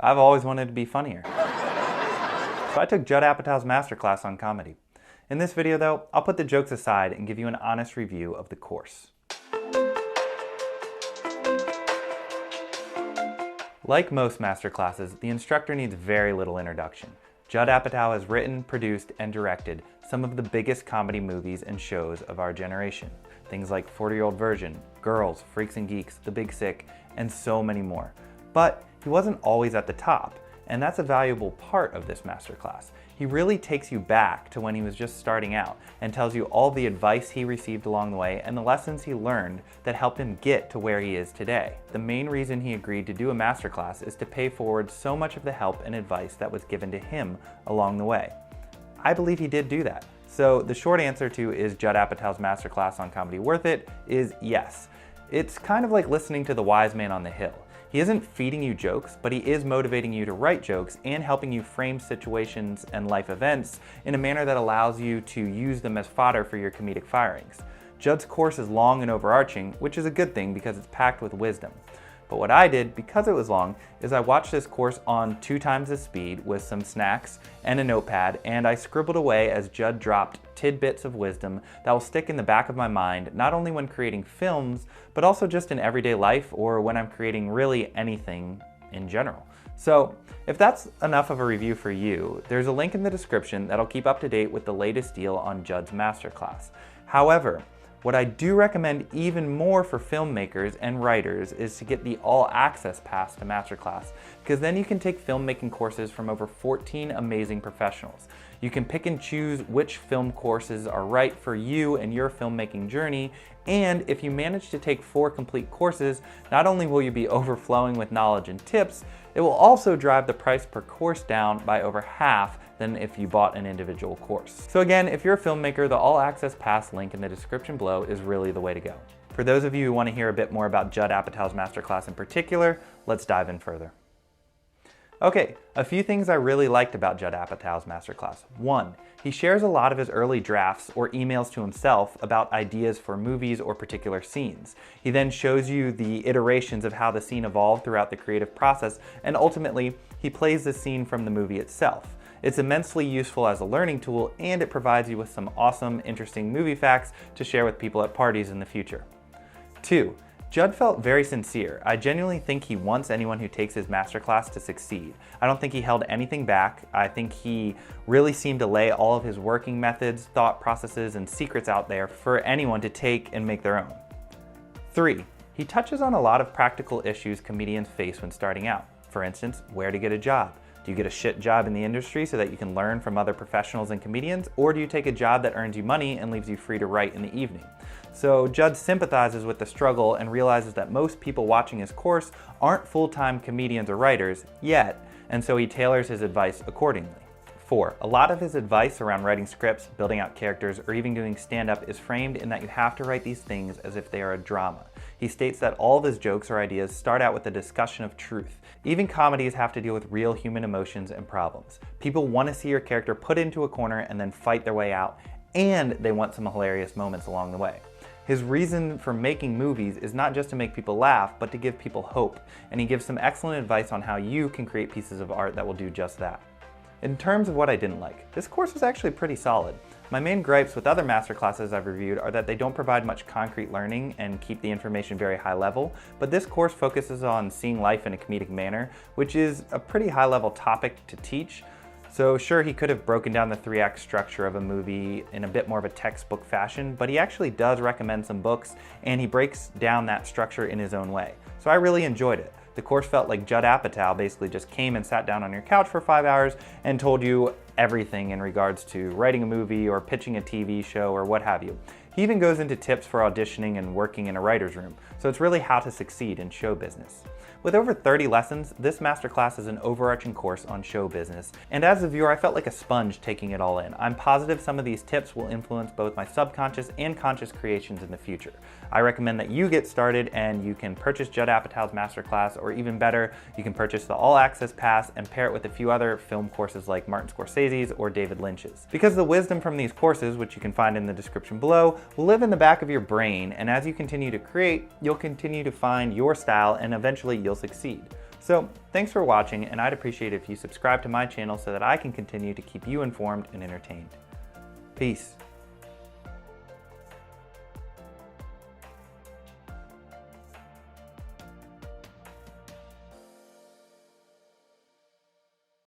I've always wanted to be funnier. So I took Judd Apatow's Masterclass on comedy. In this video though, I'll put the jokes aside and give you an honest review of the course. Like most masterclasses, the instructor needs very little introduction. Judd Apatow has written, produced, and directed some of the biggest comedy movies and shows of our generation. Things like 40-Year-Old Virgin, Girls, Freaks and Geeks, The Big Sick, and so many more. But he wasn't always at the top, and that's a valuable part of this masterclass. He really takes you back to when he was just starting out and tells you all the advice he received along the way and the lessons he learned that helped him get to where he is today. The main reason he agreed to do a masterclass is to pay forward so much of the help and advice that was given to him along the way. I believe he did do that. So the short answer to is Judd Apatow's masterclass on comedy worth it is yes. It's kind of like listening to the wise man on the hill. He isn't feeding you jokes, but he is motivating you to write jokes and helping you frame situations and life events in a manner that allows you to use them as fodder for your comedic firings. Judd's course is long and overarching, which is a good thing because it's packed with wisdom. But what I did, because it was long, is I watched this course on 2 times the speed with some snacks and a notepad, and I scribbled away as Judd dropped tidbits of wisdom that will stick in the back of my mind, not only when creating films, but also just in everyday life or when I'm creating really anything in general. So if that's enough of a review for you, there's a link in the description that'll keep up to date with the latest deal on Judd's Masterclass. However, what I do recommend even more for filmmakers and writers is to get the All Access Pass to Masterclass, because then you can take filmmaking courses from over 14 amazing professionals. You can pick and choose which film courses are right for you and your filmmaking journey, and if you manage to take 4 complete courses, not only will you be overflowing with knowledge and tips, it will also drive the price per course down by over half than if you bought an individual course. So again, if you're a filmmaker, the All Access Pass link in the description below is really the way to go. For those of you who want to hear a bit more about Judd Apatow's Masterclass in particular, let's dive in further. Okay, a few things I really liked about Judd Apatow's Masterclass. 1, he shares a lot of his early drafts or emails to himself about ideas for movies or particular scenes. He then shows you the iterations of how the scene evolved throughout the creative process, and ultimately, he plays the scene from the movie itself. It's immensely useful as a learning tool, and it provides you with some awesome, interesting movie facts to share with people at parties in the future. 2, Judd felt very sincere. I genuinely think he wants anyone who takes his masterclass to succeed. I don't think he held anything back. I think he really seemed to lay all of his working methods, thought processes, and secrets out there for anyone to take and make their own. 3, he touches on a lot of practical issues comedians face when starting out. For instance, where to get a job. Do you get a shit job in the industry so that you can learn from other professionals and comedians, or do you take a job that earns you money and leaves you free to write in the evening? So Judd sympathizes with the struggle and realizes that most people watching his course aren't full-time comedians or writers yet, and so he tailors his advice accordingly. 4, a lot of his advice around writing scripts, building out characters, or even doing stand-up is framed in that you have to write these things as if they are a drama. He states that all of his jokes or ideas start out with a discussion of truth. Even comedies have to deal with real human emotions and problems. People want to see your character put into a corner and then fight their way out, and they want some hilarious moments along the way. His reason for making movies is not just to make people laugh, but to give people hope, and he gives some excellent advice on how you can create pieces of art that will do just that. In terms of what I didn't like, this course was actually pretty solid. My main gripes with other masterclasses I've reviewed are that they don't provide much concrete learning and keep the information very high level, but this course focuses on seeing life in a comedic manner, which is a pretty high level topic to teach. So sure, he could have broken down the 3-act structure of a movie in a bit more of a textbook fashion, but he actually does recommend some books, and he breaks down that structure in his own way. So I really enjoyed it. The course felt like Judd Apatow basically just came and sat down on your couch for 5 hours and told you everything in regards to writing a movie or pitching a TV show or what have you. He even goes into tips for auditioning and working in a writer's room, so it's really how to succeed in show business. With over 30 lessons, this masterclass is an overarching course on show business, and as a viewer, I felt like a sponge taking it all in. I'm positive some of these tips will influence both my subconscious and conscious creations in the future. I recommend that you get started and you can purchase Judd Apatow's masterclass, or even better, you can purchase the All Access Pass and pair it with a few other film courses like Martin Scorsese's or David Lynch's. Because the wisdom from these courses, which you can find in the description below, will live in the back of your brain, and as you continue to create, you'll continue to find your style and eventually you'll succeed. So thanks for watching, and I'd appreciate it if you subscribe to my channel so that I can continue to keep you informed and entertained. Peace.